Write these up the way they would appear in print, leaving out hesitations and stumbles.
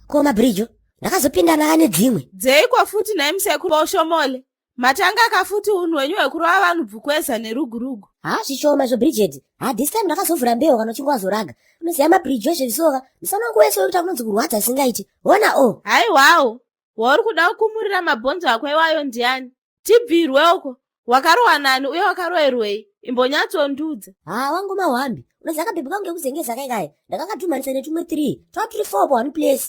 Koma Bridge, ndakazopinda nakane dzimwe. Dzeikwa futi naye musekuru Oshomole. Matanga kafuti unhu wenyu wekurova vanhu Bvukweza nerugurugu. Zvishoma zvo Bridget. This time ndakazovhura mbeu kana uchinge wazoraga. Unoziva mabridge weshe zvisoka. Musana wangu wese wekuti kunonzi kurwadza singaiti. Ona Haiwawo. Wauri kuda kukumurira mabhonzo ako iwayo ndiani? Tibhirwe uko. Wakarowa nani uye wakarowerwei? Imbonyatsondudza. Wangu mahwambi. Unoziva kabhebhi kangu ngekuzengeza kaikai. Ndakakatumanisa netumwe 3. Twa 3 4 pa one place.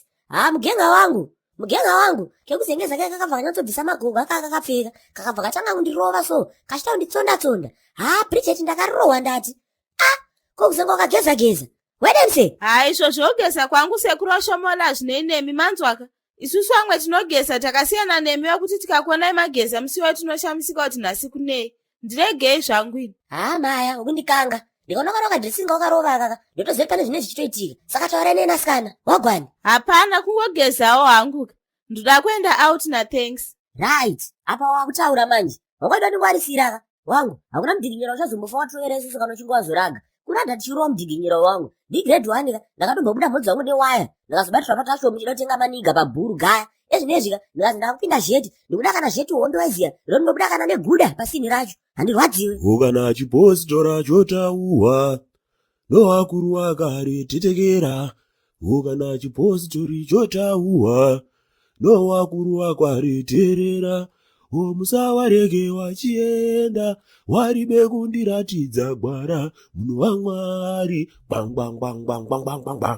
Mugenga wangu kekuzengeza kai kakabva kanyatsobvisa magogo akakapfeka kakabva katanga kundirova so kachita kunditsonda. Bridget ndakarowa ndati. Kokuzenge wakageza. Wedemse. Izvo zvogeza kwangu sekuru Oshomole hazvinei nemi manzwaka. Isusu vamwe tinogeza takasiyana nemi wekuti tikakonai mageza musi wetinoshamisika kuti nhasi kunei. Ndiregei zvangu ini. Maya ukundikanga. Ndikaona wakadresinga wakarova akaka. Ndotoziva pane zvine zvichitoitika. Saka taura neni asikana. Wagwani? Hapana kungogezawo hangu. Ndoda kuenda out na thanks. Right. Apa wakutaura manje. Wakwenda ndingwarisira wangu. Hakuna mudhikinyero uchazombofa watoera isusu kana uchinge wazoraga. Kuranda tichirowa mudhikinyero wangu. Ndi grade 1 ndakatombobuda mhodzi wangu newaya. Ndakazobatira patashomu chidotenga maniga pabhuru gaya. Ezvinezvika ndikazi ndakupinda zheti. Ndikuda kana zheti wondoziya. Ndinobuda kana neguda pasini racho. Handirwadziwe. Kana chipositora chotauwa. Nowakuru wakare tetekera. Kana chipositori chotauwa. Nowakuru wakare terera. Musawarege wachienda. Waribe kundiratidza gwara. Munhu waMwari. Bang.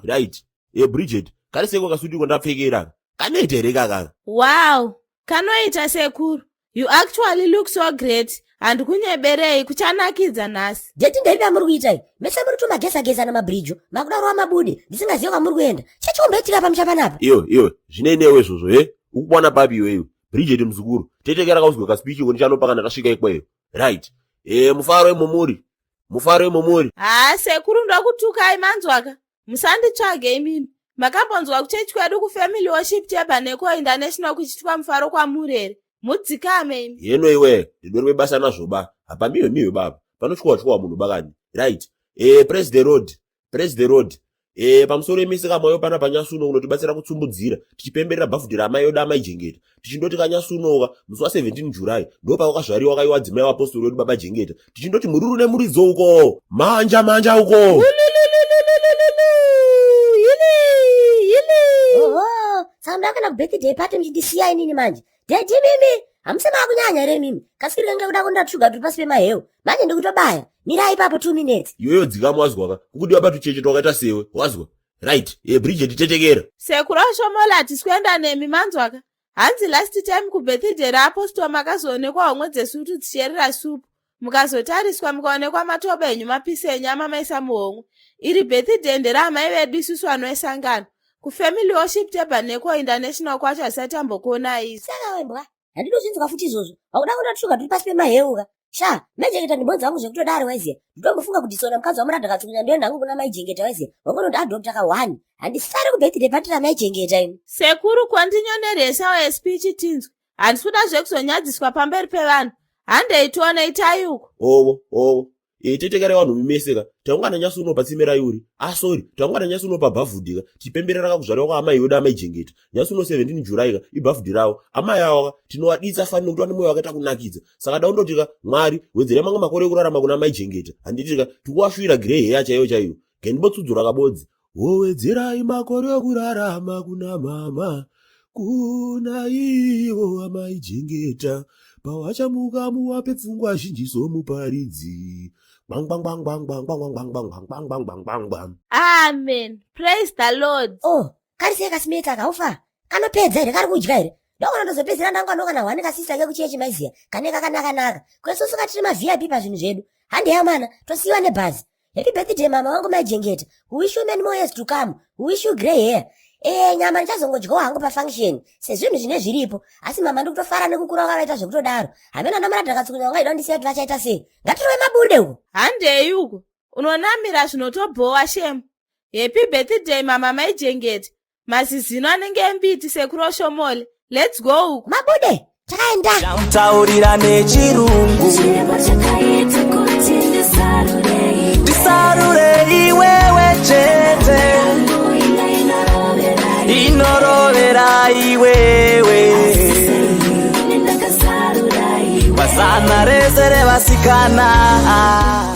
Right. Bridget, kari seko kasuti kondapfekera. Kanoita kaka. Wow. Kanoita sekuru. You actually look so great. Handikunyeberei kuchanakidza nhasi. Jeti ndaipa muri kuitai. Mese muri tumageza namabridge. Makuda rowa mabude. Ndisingaziva kwamuri kuenda. Chachomboitika pamusha panapa. Iwe. Zvinenewe izvozvo ukubona papi iwewe. Bridget muzukuru. Tetekera kauzwe kaspeech kuti chanopa kana tasvika ikweyo. Right. Mufaro wemumuri. Sekuru ndokutukai manzwaka. Musanditsvage imimi. Makambonzwa kuchechi kwedu kufamily worship Tabernacle International kuchitwa mufaro kwamuri here. Mudzikame imi. Yeno iwe, ndidori webasa nazvoba. Hapamiwe baba. Panochwa munhu bakani. Right. Praise the Lord. Pamusoro emisika moyo pana panyasuno unotibatsira kutsumbudzira. Tichipemberera bafudira amai yoda amaijengeta. Tichindoti kanyasunoka musi wa 17 July. Ndo pakazvariwa kaiwa dzimai waapostoli wedu baba jengeta. Tichindoti mururu nemuridzo uko. Manja uko. Saka ndakana kubirthday party mchindisiya inini manje. Dedi mimi. Hamusema kunyanya here mimi. Kasikiri kange kuda kundatsvuga turi pasi pemahewu. Manje ndikutobaya. Mirai ipapo 2 minutes. Iyoyo dzikamu wazwaka. Kuti wabatu cheche twakaita sewe. Wazwa? Right. Bridget tetekera. Sekuru Oshomole hatisikuenda nemi manzwaka. Hanzi last time kubirthday raapostoli makazoonekwa homwe dzesutu dzicherera supu. Mukazotariswa mukaonekwa matoba enyu mapisi enyama maisa muhomwe. Iri birthday nderamai vedu isusu vanoisangana. Kufamily worship Tabernacle International kwacho hasati ambokuona izi. Saka wembwa. Handinozvinzwa futi izvozvo. Wakuda kundatsvuga turi pasi pemahewu ka. Mejengeta ndibonza wangu zvekutodari waiziya. Nditombofunga kuti sona mukadzi wamuradha katsukunya ndoenda hangu kuna maijengeta waiziya. Wangonoti adokta ka1. Handisari kubirthday party ramaijengeta imi. Sekuru kwandinyoneresa wespeech tinzwi. Handisikuda zvekuzonyadziswa pamberi pevanhu. Handeitiona itayuko. Owo. Tetekera vanhu mimeseka. Taungana nyasuno patsime rayuri. Taungana nyasuno pabhavhudika. Tipemberera kakuzvariwa kwa amai yoda amaijengeta. Nyasuno 17 July ibhavhudi rawo. Amai awo tinowaditsa fanira kuti vane mwoyo wakaita kunakidza. Saka daundotika Mwari wedzere mamwe makore ekurarama kuna amaijengeta. Handitika tikuwasvira grey hair chaiyo. Gendibotsudzura kabodzi. Wowedzerai makore ekurarama kuna mama. Kuna iwo amaijengeta. Pawachamuka muwape pfungwa zhinji somuparidzi. Bang. Amen. Praise the Lord. Karise kasimeta kaufa. Kanopedza here kari kudya here. Ndokona ndozopedzera ndangu anokana hwane kasisa kekuchechi maiziya. Kane kakanaka. Kwesusu katiri ma-VIP pazvinhu zvedu. Handeya mana, tosiyiwa nebhazi. Happy birthday mama wangu maijengeta. We wish you many more years to come. We wish you grey hair. Nyama ndichazongodyawo hangu pafunction. Sezvinhu zvine zviripo. Asi mama ndikutofara nekukura kwakaita zvekutodaro. Hamena namuradha katsukunya wangaida kundisiya kuti vachaita sei. Ngatirowe mabude uko. Handei uko. Unonamira zvinotobhowa shemu. Happy birthday mama maijengeta. Mazizino anenge embiti sekuru Oshomole. Let's go uko. Mabude. Takaenda. Taurira nechirungu. Ndisarure iwewe chete. ndinorovera iwewe pasana rese revasikana.